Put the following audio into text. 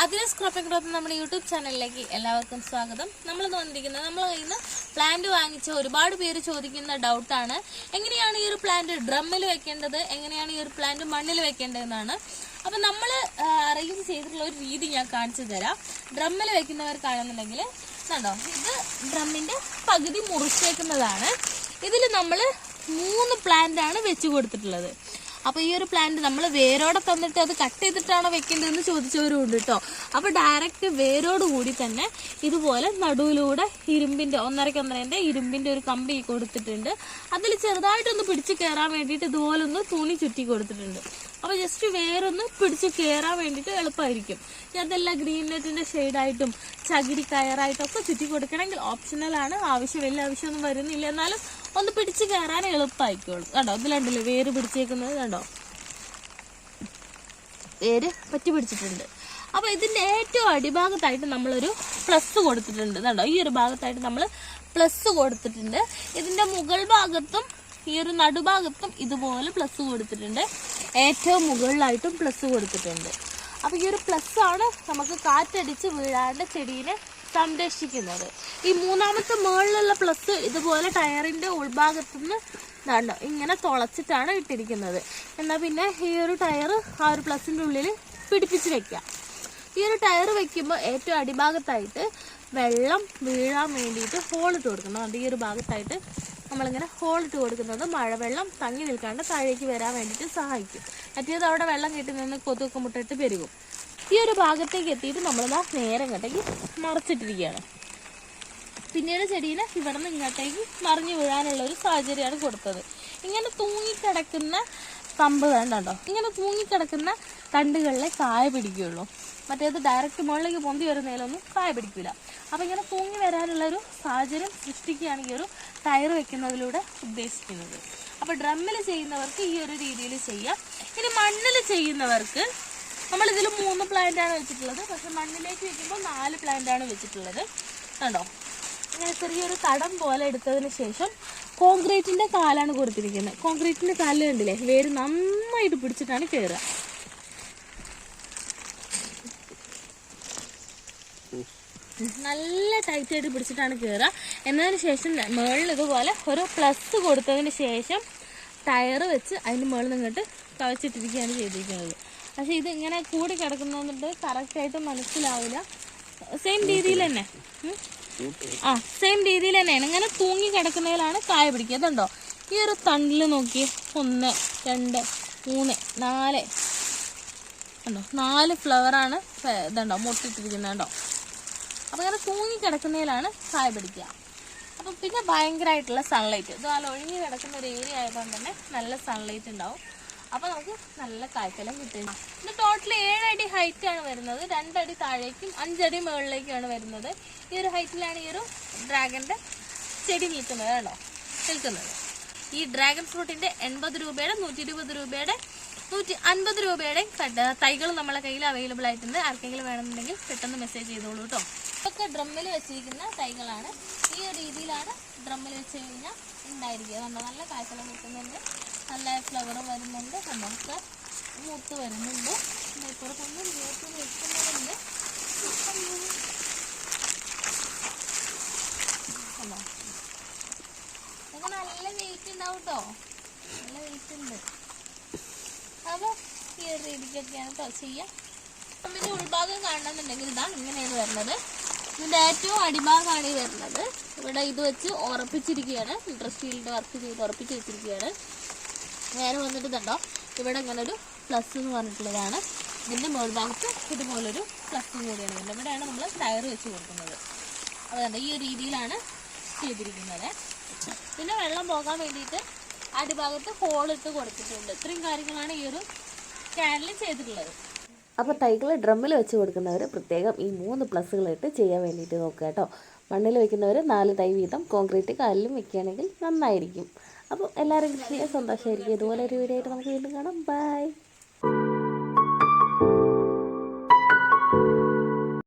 അതിനസ് cropping growth നമ്മുടെ YouTube ചാനലിലേക്ക് എല്ലാവർക്കും സ്വാഗതം. നമ്മൾ വന്നിരിക്കുന്നത് നമ്മൾ കയ്യിൽ നിന്ന് പ്ലാന്റ് വാങ്ങിച്ച ഒരുപാട് പേര് ചോദിക്കുന്ന ഡൗട്ടാണ്, എങ്ങനെയാണ് ഈ ഒരു പ്ലാന്റ് ഡ്രമ്മിൽ വെക്കേണ്ടത്, എങ്ങനെയാണ് ഈ ഒരു പ്ലാന്റ് മണ്ണിൽ വെക്കേണ്ടതെന്നാണ്. അപ്പം നമ്മൾ അറേഞ്ച് ചെയ്തിട്ടുള്ള ഒരു രീതി ഞാൻ കാണിച്ചു തരാം. ഡ്രമ്മിൽ വെക്കുന്നവർക്കാണെന്നുണ്ടെങ്കിൽ കണ്ടോ, ഇത് ഡ്രമ്മിൻ്റെ പകുതി മുറിച്ചേക്കുന്നതാണ്. ഇതിൽ നമ്മൾ 3 പ്ലാന്റാണ് വെച്ച് കൊടുത്തിട്ടുള്ളത്. അപ്പോൾ ഈ ഒരു പ്ലാന്റ് നമ്മൾ വേരോടെ തന്നിട്ട് അത് കട്ട് ചെയ്തിട്ടാണോ വെക്കേണ്ടതെന്ന് ചോദിച്ചവരും ഉണ്ട് കേട്ടോ. അപ്പോൾ ഡയറക്റ്റ് വേരോട് കൂടി തന്നെ ഇതുപോലെ നടുവിലൂടെ ഇരുമ്പിൻ്റെ 1.5 ഇരുമ്പിൻ്റെ ഒരു കമ്പി കൊടുത്തിട്ടുണ്ട്. അതിൽ ചെറുതായിട്ടൊന്ന് പിടിച്ച് കയറാൻ വേണ്ടിയിട്ട് ഇതുപോലൊന്ന് തുണി ചുറ്റി കൊടുത്തിട്ടുണ്ട്. അപ്പോൾ ജസ്റ്റ് വേരൊന്ന് പിടിച്ച് കയറാൻ വേണ്ടിയിട്ട് എളുപ്പമായിരിക്കും. അതെല്ലാം ഗ്രീൻ നെറ്റിൻ്റെ ഷെയ്ഡായിട്ടും ചകിരി കയറായിട്ടും ഒക്കെ ചുറ്റി കൊടുക്കണമെങ്കിൽ ഓപ്ഷണലാണ്, വലിയ ആവശ്യമൊന്നും വരുന്നില്ല. എന്നാലും ഒന്ന് പിടിച്ച് കയറാൻ എളുപ്പമായിക്കോളും. കണ്ടോ, ഇതിലുണ്ടല്ലോ വേര് പിടിച്ചേക്കുന്നത്, കണ്ടോ വേര് പറ്റി പിടിച്ചിട്ടുണ്ട്. അപ്പോൾ ഇതിൻ്റെ ഏറ്റവും അടിഭാഗത്തായിട്ട് നമ്മളൊരു പ്ലസ് കൊടുത്തിട്ടുണ്ട്. കണ്ടോ, ഈ ഒരു ഭാഗത്തായിട്ട് നമ്മൾ പ്ലസ് കൊടുത്തിട്ടുണ്ട്. ഇതിൻ്റെ മുകൾ ഭാഗത്തും ഈ ഒരു നടുഭാഗത്തും ഇതുപോലെ പ്ലസ് കൊടുത്തിട്ടുണ്ട്. ഏറ്റവും മുകളിലായിട്ടും പ്ലസ് കൊടുത്തിട്ടുണ്ട്. അപ്പോൾ ഈ ഒരു പ്ലസ് ആണ് നമുക്ക് കാറ്റടിച്ച് വീഴാണ്ട് ചെടീനെ സംരക്ഷിക്കുന്നത്. ഈ 3ാമത്തെ മുകളിലുള്ള പ്ലസ് ഇതുപോലെ ടയറിൻ്റെ ഉൾഭാഗത്തുനിന്ന് കണ്ടോ ഇങ്ങനെ തുളച്ചിട്ടാണ് ഇട്ടിരിക്കുന്നത്. എന്നാൽ പിന്നെ ഈ ഒരു ടയർ ആ ഒരു പ്ലസിൻ്റെ ഉള്ളിൽ പിടിപ്പിച്ച് വെക്കാം. ഈ ഒരു ടയർ വെക്കുമ്പോൾ ഏറ്റവും അടിഭാഗത്തായിട്ട് വെള്ളം വീഴാൻ വേണ്ടിയിട്ട് ഹോളിട്ട് കൊടുക്കണം. അത് ഈ ഒരു ഭാഗത്തായിട്ട് നമ്മളിങ്ങനെ ഹോളിട്ട് കൊടുക്കുന്നത് മഴവെള്ളം തങ്ങി നിൽക്കാണ്ട് താഴേക്ക് വരാൻ വേണ്ടിയിട്ട് സഹായിക്കും. മറ്റേത് അവിടെ വെള്ളം കെട്ടി നിന്ന് കൊതുക്കെ മുട്ടിട്ട് പെരുകും. ഈ ഒരു ഭാഗത്തേക്ക് എത്തിയിട്ട് നമ്മളിതാ നേരെ ഇങ്ങോട്ടേക്ക് മറച്ചിട്ടിരിക്കുകയാണ്. പിന്നീട് ചെടീനെ ഇവിടെ നിന്ന് ഇങ്ങോട്ടേക്ക് മറിഞ്ഞു വീഴാനുള്ള ഒരു സാഹചര്യമാണ് കൊടുത്തത്. ഇങ്ങനെ തൂങ്ങിക്കിടക്കുന്ന കമ്പ് വേണ്ടോ, ഇങ്ങനെ തൂങ്ങിക്കിടക്കുന്ന തണ്ടുകളിലെ കായ പിടിക്കുകയുള്ളൂ. മറ്റേത് ഡയറക്റ്റ് മുകളിലേക്ക് പൊന്തി വരുന്നതിലൊന്നും കായ പിടിക്കില്ല. അപ്പോൾ ഇങ്ങനെ തൂങ്ങി വരാനുള്ളൊരു സാഹചര്യം സൃഷ്ടിക്കുകയാണ് ഈ ഒരു ടയർ വെക്കുന്നതിലൂടെ ഉദ്ദേശിക്കുന്നത്. അപ്പോൾ ഡ്രമ്മിൽ ചെയ്യുന്നവർക്ക് ഈ ഒരു രീതിയിൽ ചെയ്യാം. ഇനി മണ്ണിൽ ചെയ്യുന്നവർക്ക് നമ്മളിതിൽ 3 പ്ലാന്റാണ് വെച്ചിട്ടുള്ളത്. പക്ഷെ മണ്ണിലേക്ക് വെക്കുമ്പോൾ 4 പ്ലാന്റാണ് വെച്ചിട്ടുള്ളത്. കണ്ടോ, ഇങ്ങനെ ചെറിയൊരു തടം പോലെ എടുത്തതിന് ശേഷം കോൺക്രീറ്റിൻ്റെ കാലാണ് കൊടുത്തിരിക്കുന്നത്. കോൺക്രീറ്റിൻ്റെ കാലിൽ കണ്ടില്ലേ, വേര് നന്നായിട്ട് പിടിച്ചിട്ടാണ് കയറുക. നല്ല ടൈറ്റായിട്ട് പിടിച്ചിട്ടാണ് കയറുക. എന്നതിന് ശേഷം മുകളിൽ ഇതുപോലെ ഒരു പ്ലസ് കൊടുത്തതിന് ശേഷം ടയർ വെച്ച് അതിന് മുകളിൽ നിന്നിട്ട് കവച്ചിട്ടിരിക്കുകയാണ് ചെയ്തിരിക്കുന്നത്. പക്ഷെ ഇത് ഇങ്ങനെ കൂടി കിടക്കുന്നതുകൊണ്ട് കറക്റ്റായിട്ട് മനസ്സിലാവില്ല. സെയിം രീതിയിൽ തന്നെ സെയിം രീതിയിൽ തന്നെയാണ് ഇങ്ങനെ തൂങ്ങി കിടക്കുന്നതിലാണ് കായ പിടിക്കുക. ഇതുണ്ടോ, ഈ ഒരു തണ്ടിൽ നോക്കി 1 2 3 4 ഉണ്ടോ, 4 ഫ്ലവറാണ് ഇതുണ്ടോ മുട്ടിട്ടിരിക്കുന്നത്. കണ്ടോ, അപ്പോൾ ഇങ്ങനെ തൂങ്ങി കിടക്കുന്നതിലാണ് കായ പിടിക്കുക. അപ്പം പിന്നെ ഭയങ്കരമായിട്ടുള്ള സൺലൈറ്റ്, ഇത് നല്ല ഒഴിഞ്ഞ് കിടക്കുന്ന ഒരു ഏരിയ ആയതുകൊണ്ട് തന്നെ നല്ല സൺലൈറ്റ് ഉണ്ടാവും. അപ്പോൾ നമുക്ക് നല്ല കായ്ഫലം കിട്ടും. ഇത് ടോട്ടൽ 7 അടി ഹൈറ്റാണ് വരുന്നത്. 2 അടി താഴേക്കും 5 അടി മുകളിലേക്കാണ് വരുന്നത്. ഈ ഒരു ഹൈറ്റിലാണ് ഈ ഒരു ഡ്രാഗൻ്റെ ചെടി നിൽക്കുന്നത്. കേട്ടോ, നിൽക്കുന്നത് ഈ ഡ്രാഗൺ ഫ്രൂട്ടിൻ്റെ 80 രൂപയുടെ 120 രൂപയുടെ 150 രൂപയുടെ തൈകൾ നമ്മളെ കയ്യിൽ അവൈലബിൾ ആയിട്ടുണ്ട്. ആർക്കെങ്കിലും വേണമെന്നുണ്ടെങ്കിൽ പെട്ടെന്ന് മെസ്സേജ് ചെയ്തോളൂ കേട്ടോ. ഇതൊക്കെ ഡ്രമ്മിൽ വെച്ചിരിക്കുന്ന തൈകളാണ്. ഈ ഒരു രീതിയിലാണ് ഡ്രമ്മിൽ വെച്ച് കഴിഞ്ഞാൽ ഉണ്ടായിരിക്കുക. നല്ല കായ്ഫലം കിട്ടുന്നുണ്ട്, നല്ല ഫ്ലവർ വരുന്നുണ്ട്, നമുക്ക് മൂത്ത് വരുന്നുണ്ട്. ഇപ്പുറത്തൊന്നും മൂത്ത് വെക്കുന്നതുണ്ട്. ഇതൊക്കെ നല്ല വെയിറ്റ് ഉണ്ടാവും കേട്ടോ, നല്ല വെയിറ്റ് ഉണ്ട്. അപ്പോൾ ഈ ഒരു രീതിക്കൊക്കെയാണ് കേട്ടോ ചെയ്യുക. പിന്നെ ഉൾഭാഗം കാണണമെന്നുണ്ടെങ്കിൽ ഇതാ ഇങ്ങനെയാണ് വരുന്നത്. ഇതിൻ്റെ ഏറ്റവും അടിഭാഗമാണ് ഈ വരുന്നത്. ഇവിടെ ഇത് വെച്ച് ഉറപ്പിച്ചിരിക്കുകയാണ്, ഇൻട്രസ്റ്റീലിൻ്റെ വർക്ക് ചെയ്ത് ഉറപ്പിച്ച് വെച്ചിരിക്കുകയാണ്. നേരെ വന്നിട്ട് കണ്ടോ, ഇവിടെ ഇങ്ങനെ ഒരു പ്ലസ് എന്ന് പറഞ്ഞിട്ടുള്ളതാണ്. ഇതിൻ്റെ മുകൾ ഭാഗത്ത് ഇതുപോലൊരു പ്ലസും കൂടിയാണ് വരുന്നത്. ഇവിടെയാണ് നമ്മൾ ടയർ വെച്ച് കൊടുക്കുന്നത്. അത് കണ്ടോ, ഈ ഒരു രീതിയിലാണ് ചെയ്തിരിക്കുന്നത്. പിന്നെ വെള്ളം പോകാൻ വേണ്ടിയിട്ട് അടിഭാഗത്ത് ഹോളിട്ട് കൊടുത്തിട്ടുണ്ട്. ഇത്രയും കാര്യങ്ങളാണ് ഈ ഒരു ക്യാനിൽ ചെയ്തിട്ടുള്ളത്. അപ്പോൾ തൈകൾ ഡ്രമ്മിൽ വെച്ച് കൊടുക്കുന്നവർ പ്രത്യേകം ഈ 3 പ്ലസ്സുകളിട്ട് ചെയ്യാൻ വേണ്ടിയിട്ട് നോക്കുക കേട്ടോ. മണ്ണിൽ വെക്കുന്നവർ 4 തൈ വീതം കോൺക്രീറ്റ് കാലിലും വെക്കുകയാണെങ്കിൽ നന്നായിരിക്കും. അപ്പോൾ എല്ലാവരും കൃഷിയെ സന്തോഷമായിരിക്കും. ഇതുപോലെ ഒരു വീഡിയോ ആയിട്ട് നമുക്ക് വീണ്ടും കാണാം. ബൈ.